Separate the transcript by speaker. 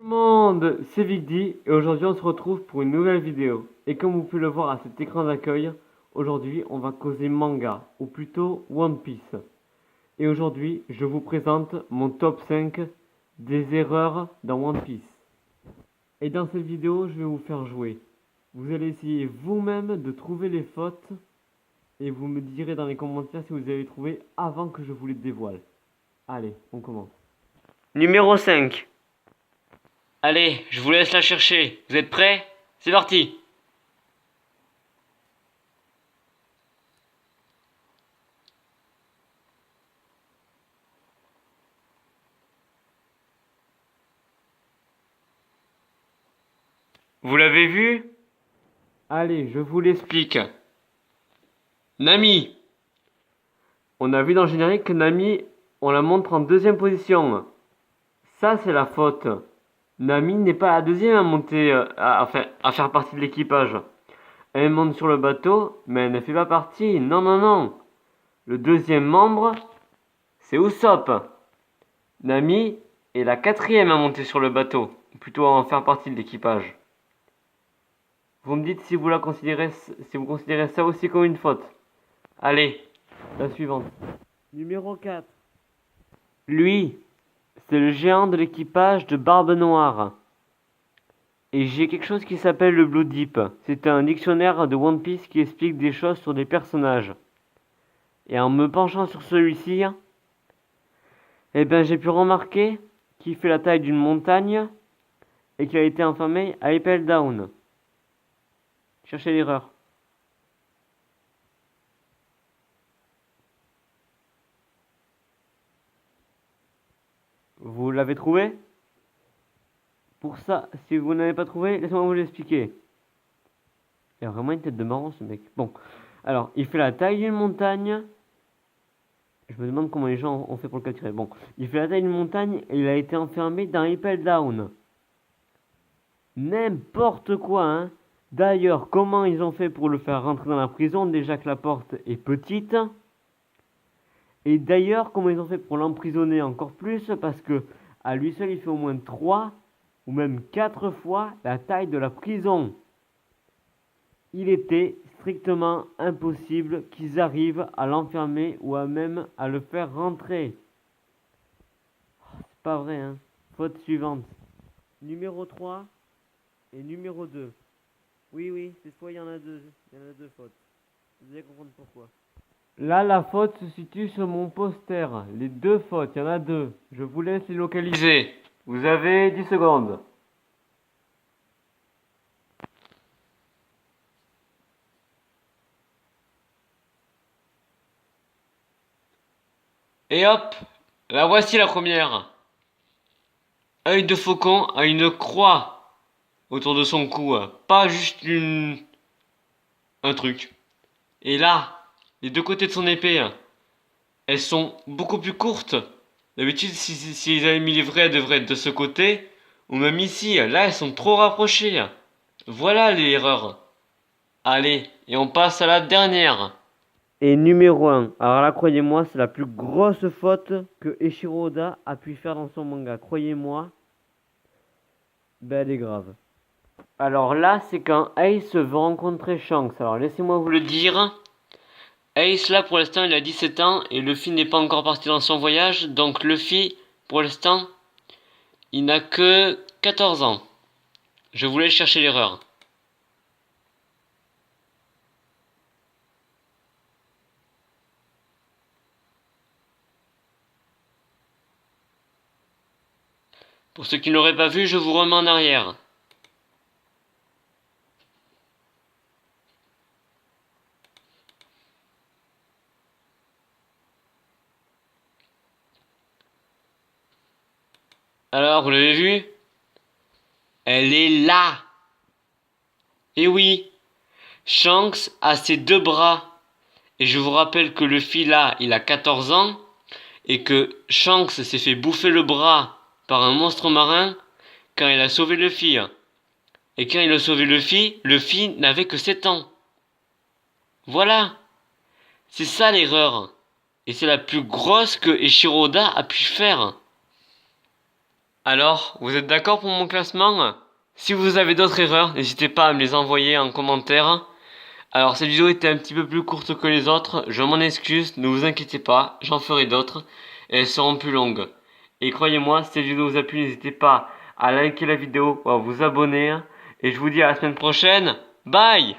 Speaker 1: Tout le monde, c'est Vigdy et aujourd'hui on se retrouve pour une nouvelle vidéo. Et comme vous pouvez le voir à cet écran d'accueil, aujourd'hui on va causer manga, ou plutôt One Piece. Et aujourd'hui je vous présente mon top 5 des erreurs dans One Piece. Et dans cette vidéo je vais vous faire jouer. Vous allez essayer vous-même de trouver les fautes et vous me direz dans les commentaires si vous avez trouvé avant que je vous les dévoile. Allez, on commence. Numéro 5.
Speaker 2: Allez, je vous laisse la chercher. Vous êtes prêts? C'est parti! Vous l'avez vu?
Speaker 1: Allez, je vous l'explique.
Speaker 2: Nami!
Speaker 1: On a vu dans le générique que Nami, on la montre en deuxième position. Ça, c'est la faute. Nami n'est pas la deuxième à monter, à faire partie de l'équipage. Elle monte sur le bateau, mais elle ne fait pas partie. Non, non, non. Le deuxième membre, c'est Usopp. Nami est la quatrième à monter sur le bateau, ou plutôt à en faire partie de l'équipage. Vous me dites si vous considérez ça aussi comme une faute. Allez, la suivante. Numéro 4. Lui, c'est le géant de l'équipage de Barbe Noire. Et j'ai quelque chose qui s'appelle le Blue Deep. C'est un dictionnaire de One Piece qui explique des choses sur des personnages. Et en me penchant sur celui-ci, eh ben j'ai pu remarquer qu'il fait la taille d'une montagne et qu'il a été enfermé à Apple Down. Cherchez l'erreur. Vous l'avez trouvé? Pour ça, si vous n'avez pas trouvé, laissez-moi vous l'expliquer. Il a vraiment une tête de marron ce mec. Bon, alors, il fait la taille d'une montagne. Je me demande comment les gens ont fait pour le capturer. Bon, il fait la taille d'une montagne et il a été enfermé dans Apple Down. N'importe quoi, hein. D'ailleurs, comment ils ont fait pour le faire rentrer dans la prison? Déjà que la porte est petite. Et d'ailleurs, comment ils ont fait pour l'emprisonner encore plus? Parce que à lui seul, il fait au moins 3 ou même 4 fois la taille de la prison. Il était strictement impossible qu'ils arrivent à l'enfermer ou à même à le faire rentrer. Oh, c'est pas vrai, hein. Faute suivante. Numéro 3 et numéro 2. Oui, cette fois il y en a deux. Il y en a deux fautes. Vous allez comprendre pourquoi. Là, la faute se situe sur mon poster. Les deux fautes, il y en a deux. Je vous laisse les localiser. Vous avez 10 secondes.
Speaker 2: Et hop! La voici la première. Œil de faucon a une croix autour de son cou. Pas juste un truc. Et là, les deux côtés de son épée, elles sont beaucoup plus courtes. D'habitude, si ils avaient mis les vraies, elles devraient être de ce côté. Ou même ici. Là, elles sont trop rapprochées. Voilà les erreurs. Allez, et on passe à la dernière.
Speaker 1: Et numéro 1. Alors là, croyez-moi, c'est la plus grosse faute que Eiichiro Oda a pu faire dans son manga. Croyez-moi, ben elle est grave. Alors là, c'est quand Ace veut rencontrer Shanks. Alors laissez-moi vous le dire.
Speaker 2: Ace là pour l'instant il a 17 ans et Luffy n'est pas encore parti dans son voyage, donc Luffy pour l'instant il n'a que 14 ans. Je voulais chercher l'erreur. Pour ceux qui ne l'auraient pas vu, je vous remets en arrière. Alors, vous l'avez vu? Elle est là. Et oui, Shanks a ses deux bras. Et je vous rappelle que Luffy là, il a 14 ans. Et que Shanks s'est fait bouffer le bras par un monstre marin quand il a sauvé Luffy. Et quand il a sauvé Luffy, Luffy n'avait que 7 ans. Voilà. C'est ça l'erreur. Et c'est la plus grosse que Eiichiro Oda a pu faire. Alors, vous êtes d'accord pour mon classement? Si vous avez d'autres erreurs, n'hésitez pas à me les envoyer en commentaire. Alors, cette vidéo était un petit peu plus courte que les autres, je m'en excuse, ne vous inquiétez pas, j'en ferai d'autres, et elles seront plus longues. Et croyez-moi, si cette vidéo vous a plu, n'hésitez pas à liker la vidéo ou à vous abonner. Et je vous dis à la semaine prochaine, bye!